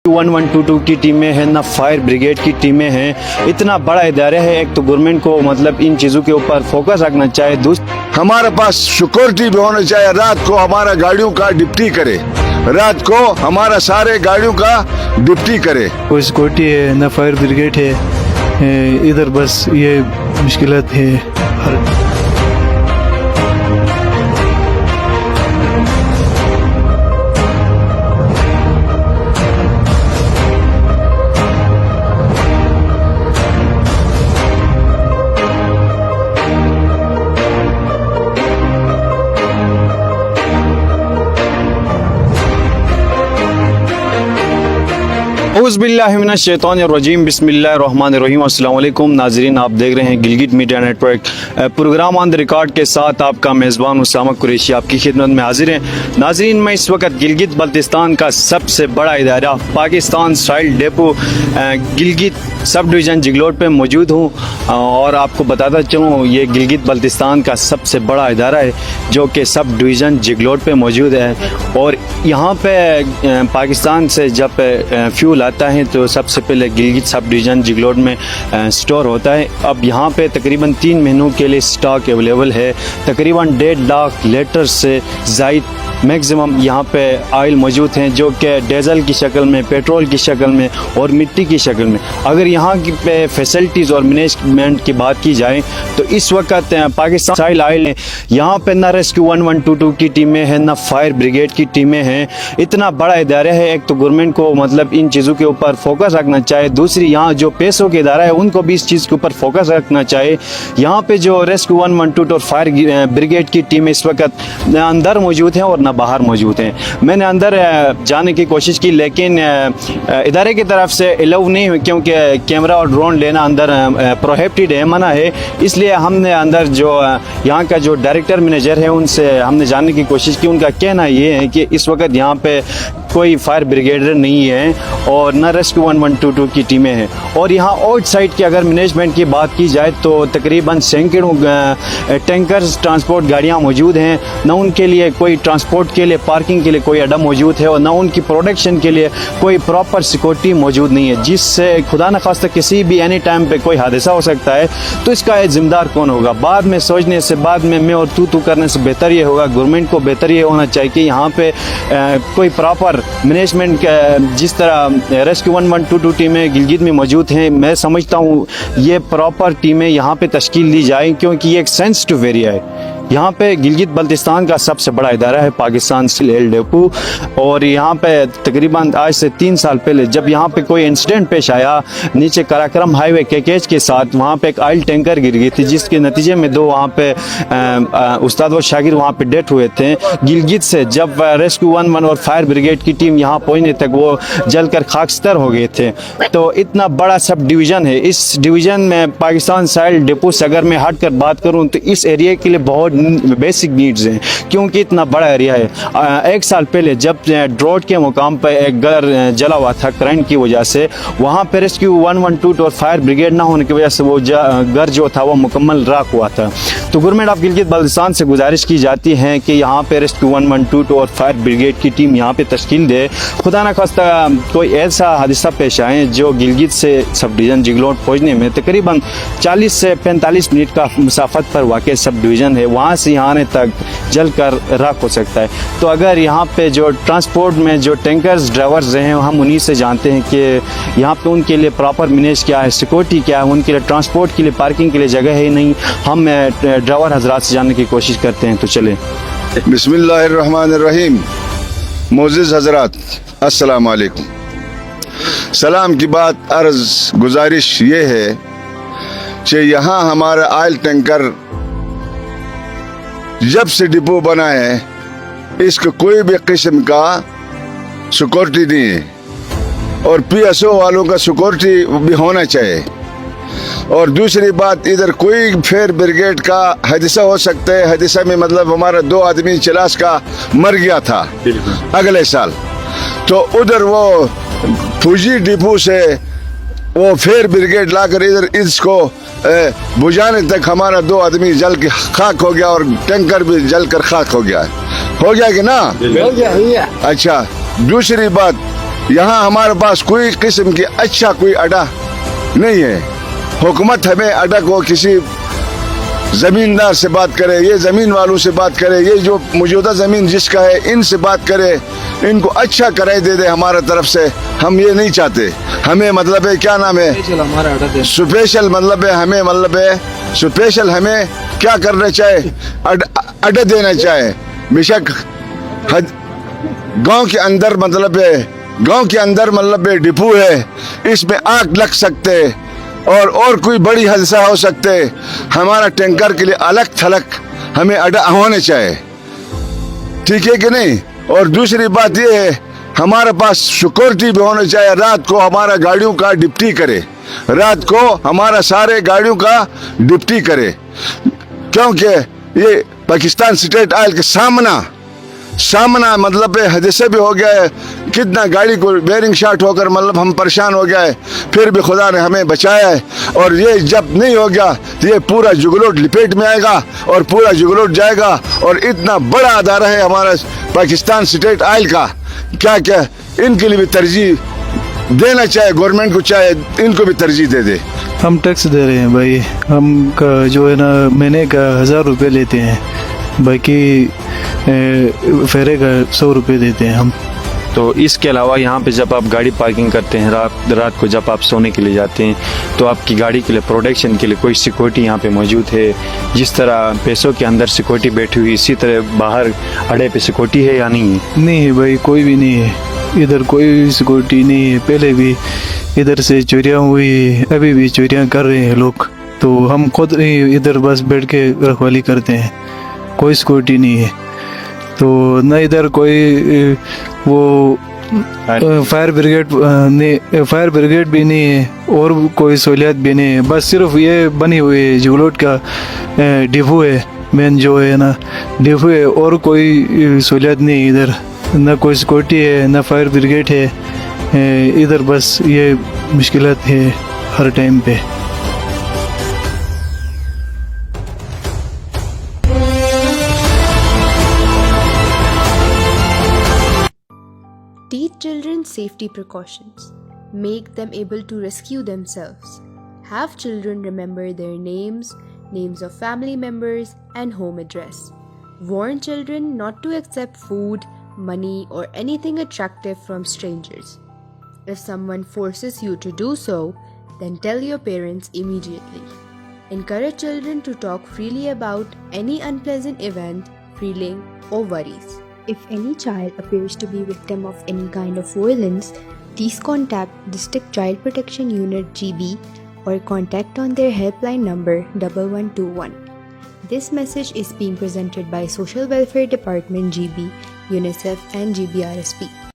1122 की टीमें हैं ना, फायर ब्रिगेड की टीमें हैं। इतना बड़ा इदारा है, एक तो गवर्नमेंट को मतलब इन चीज़ों के ऊपर फोकस रखना चाहिए। हमारे पास सिक्योरिटी भी होना चाहिए। रात को हमारा गाड़ियों का डिप्टी करे, रात को हमारा सारे गाड़ियों का डिप्टी करे। कोई सिक्योरिटी है ना, फायर ब्रिगेड है, इधर बस ये मुश्किलात है। औज़ुबिल्लाहिमिनश्शैतानिर्रजीम बिस्मिल्लाहिर्रहमानिर्रहीम। अस्सलाम वालेकुम नाज़रीन, आप देख रहे हैं Gilgit media network program on the record के साथ आपका मेज़बान उसामा कुरैशी आपकी खिदमत में हाजिर हैं। नाज़रीन, मैं इस वक्त गिलगित बल्तिस्तान का सबसे बड़ा इदारा Pakistan soil depot Gilgit sub division जिगलोट पे मौजूद हूँ और आपको बताता चलूँ ये गिलगित बल्तिस्तान का सबसे बड़ा इदारा है जो कि सब डिवीज़न जिगलोट पे मौजूद है। और यहाँ पे पाकिस्तान से जब फ्यूल आता है तो सबसे पहले गिलगित सब डिवीज़न जिगलोट में स्टोर होता है। अब यहाँ पे तकरीबन 3 महीनों के लिए स्टॉक अवेलेबल है। तकरीबन 1.5 लाख लीटर से ज़ायद मैक्सिमम यहाँ पे ऑयल मौजूद हैं जो कि डीजल की शक्ल में, पेट्रोल की शक्ल में और मिट्टी की शक्ल में। अगर यहाँ की पे फैसिलिटीज़ और मैनेजमेंट की बात की जाए तो इस वक्त पाकिस्तान सॉइल ऑयल यहाँ पे ना रेस्क्यू 1122 की टीमें हैं ना फायर ब्रिगेड की टीमें हैं। इतना बड़ा इदारा है, एक तो गवर्नमेंट को मतलब इन चीज़ों के ऊपर फोकस रखना चाहिए। दूसरी यहाँ जो पैसों के इदारा है उनको भी इस चीज़ के ऊपर फोकस रखना चाहिए। यहाँ पे जो रेस्क्यू 112 और फायर ब्रिगेड की टीम इस वक्त अंदर मौजूद हैं और ना बाहर मौजूद हैं। मैंने अंदर जाने की कोशिश की लेकिन इदारे की तरफ से अलाउ नहीं हुई क्योंकि कैमरा और ड्रोन लेना अंदर प्रोहिबिटेड है, मना है। इसलिए हमने अंदर जो यहाँ का जो डायरेक्टर मैनेजर है उनसे हमने जानने की कोशिश की। उनका कहना ये है कि इस वक्त यहाँ पे कोई फायर ब्रिगेडर नहीं है और न रेस्क्यू 1122 की टीमें हैं। और यहाँ आउटसाइड की अगर मैनेजमेंट की बात की जाए तो तकरीबन सैकड़ों टैंकर्स ट्रांसपोर्ट गाड़ियाँ मौजूद हैं। न उनके लिए कोई ट्रांसपोर्ट के लिए पार्किंग के लिए कोई अड्डा मौजूद है और न उनकी प्रोडक्शन के लिए कोई प्रॉपर सिक्योरिटी मौजूद नहीं है, जिससे खुदा न खास्ता किसी भी एनी टाइम पे कोई हादसा हो सकता है। तो इसका जिम्मेदार कौन होगा? बाद में सोचने से, बाद में मैं और तू करने से बेहतर ये होगा, गवर्नमेंट को बेहतर ये होना चाहिए कि यहाँ पे कोई प्रॉपर मैनेजमेंट जिस तरह रेस्क्यू 1122 टीमें गिलगित में मौजूद हैं, मैं समझता हूँ ये प्रॉपर टीमें यहाँ पे तश्कील दी जाए क्योंकि ये एक सेंसिटिव एरिया है। यहाँ पे गिलगित बल्तिस्तान का सबसे बड़ा इदारा है पाकिस्तान सॉइल डेपो। और यहाँ पे तकरीबन आज से 3 साल पहले जब यहाँ पे कोई इंसिडेंट पेश आया नीचे कराक्रम हाईवे केकेज के साथ, वहाँ पे एक ऑयल टैंकर गिर गई थी जिसके नतीजे में 2 वहाँ पे उस्ताद व शागिर वहाँ पे डेथ हुए थे। गिलगित से जब रेस्क्यू 11 और फायर ब्रिगेड की टीम यहाँ पहुँचने तक वो जलकर खाकस्तर हो गए थे। तो इतना बड़ा सब डिवीज़न है। इस डिवीज़न में पाकिस्तान सॉइल डेपो से अगर मैं हट कर बात करूँ तो इस एरिया के लिए बहुत बेसिक नीड्स हैं क्योंकि इतना बड़ा एरिया है। 1 साल पहले जब ड्रॉट के मुकाम पर एक घर जला हुआ था करंट की वजह से, वहाँ पर रेस्क्यू 112 और फायर ब्रिगेड ना होने की वजह से वो घर जो था वो मुकम्मल राख हुआ था। तो गवर्नमेंट ऑफ गिलगित बल्तिस्तान से गुजारिश की जाती है कि यहाँ पे रेस्क्यू 112 और फायर ब्रिगेड की टीम यहाँ पे तश्कील दे। खुदा न खास्ता कोई ऐसा हादसा पेश आए जो गिलगित से सब डिवीज़न जिगलोट पहुँचने में तकरीबन 40 से 45 मिनट का मुसाफत पर वाक़ सब डिवीज़न है, वहाँ से यहाँ आने तक जल कर राख हो सकता है। तो अगर यहाँ पे जो ट्रांसपोर्ट में जो टैंकर्स ड्राइवर्स हैं हम उन्हीं से जानते हैं कि यहाँ पे उनके लिए प्रॉपर मैनेज क्या है, सिक्योरिटी क्या है, उनके लिए ट्रांसपोर्ट के लिए पार्किंग के लिए जगह है नहीं। हम ड्राइवर हजरात से जानने की कोशिश करते हैं। तो चलें। बिस्मिल्लाहिर्रहमानिर्रहीम। मोअज़्ज़िज़ हजरात, अस्सलाम वालेकुम। सलाम की बात अर्ज गुजारिश ये है कि यहाँ हमारा ऑयल टैंकर जब से डिपो बना है इसका कोई भी किस्म का सिक्योरिटी नहीं है और PSO वालों का सिक्योरिटी भी होना चाहिए। और दूसरी बात, इधर कोई फायर ब्रिगेड का हादसा हो सकता है। हादसा में मतलब हमारा 2 आदमी चिलास का मर गया था अगले साल, तो उधर वो फौजी डिपो से वो फायर ब्रिगेड लाकर इधर इसको बुझाने तक हमारा 2 आदमी जल के खाक हो गया और टैंकर भी जल कर खाक हो गया कि ना? हो गया। अच्छा, दूसरी बात, यहाँ हमारे पास कोई किस्म की अच्छा कोई अड्डा नहीं है। हुकूमत हमें अड्डा को किसी जमींदार से बात करे, ये जमीन वालों से बात करे, ये जो मौजूदा जमीन जिसका है इनसे बात करे, इनको अच्छा किराया दे दे हमारे तरफ से। हम ये नहीं चाहते, हमें मतलब है क्या नाम है स्पेशल, मतलब है हमें, मतलब है स्पेशल हमें क्या करना चाहे, अड्डा देना चाहे। बेशक गांव के अंदर मतलब है, गांव के अंदर मतलब है डिपो है, इसमें आग लग सकते और कोई बड़ी हादसा हो सकते। हमारा टैंकर के लिए अलग थलग हमें अड्डा होने चाहिए, ठीक है कि नहीं। और दूसरी बात ये है, हमारे पास सिक्योरिटी भी होना चाहिए। रात को हमारा गाड़ियों का डिप्टी करे, रात को हमारा सारे गाड़ियों का डिप्टी करे, क्योंकि ये पाकिस्तान स्टेट ऑयल के सामना मतलब हादसे भी हो गया है। कितना गाड़ी को बेरिंग शॉट होकर मतलब हम परेशान हो गया है, फिर भी खुदा ने हमें बचाया है। और ये जब नहीं हो गया तो ये पूरा जुगलोट लिपेट में आएगा और पूरा जुगलोट जाएगा। और इतना बड़ा अदारा है हमारा पाकिस्तान स्टेट ऑयल का, क्या क्या इनके लिए भी तरजीह देना चाहे, गवर्नमेंट को चाहे इनको भी तरजीह दे दे। हम टैक्स दे रहे हैं भाई, हम का जो है ना महीने का 1000 रुपये लेते हैं, बाकी फेरे का 100 रुपये देते हैं हम। तो इसके अलावा यहाँ पे जब आप गाड़ी पार्किंग करते हैं, रात को जब आप सोने के लिए जाते हैं, तो आपकी गाड़ी के लिए प्रोटेक्शन के लिए कोई सिक्योरिटी यहाँ पे मौजूद है? जिस तरह पैसों के अंदर सिक्योरिटी बैठी हुई, इसी तरह बाहर अड्डे पे सिक्योरिटी है या नहीं है? नहीं है भाई, कोई भी नहीं है इधर, कोई सिक्योरिटी नहीं है। पहले भी इधर से चोरियाँ हुई, अभी भी चोरियाँ कर रहे हैं लोग, तो हम खुद इधर बस बैठ के रखवाली करते हैं, कोई सिक्योरिटी नहीं है। तो न इधर कोई वो फायर ब्रिगेड भी नहीं है और कोई सहूलियत भी नहीं है। बस सिर्फ ये बनी हुई है जुगलोट का डिपो है, मेन जो है ना डिपो है, और कोई सहूलियत नहीं है इधर, न कोई सिक्योरिटी है न फायर ब्रिगेड है इधर। बस ये मुश्किलात है हर टाइम पे। Teach children safety precautions. Make them able to rescue themselves. Have children remember their names, names of family members, and home address. Warn children not to accept food, money, or anything attractive from strangers. If someone forces you to do so, then tell your parents immediately. Encourage children to talk freely about any unpleasant event, feeling, or worries. If any child appears to be victim of any kind of violence, please contact District Child Protection Unit GB or contact on their helpline number 1121. This message is being presented by Social Welfare Department GB, UNICEF and GBRSP.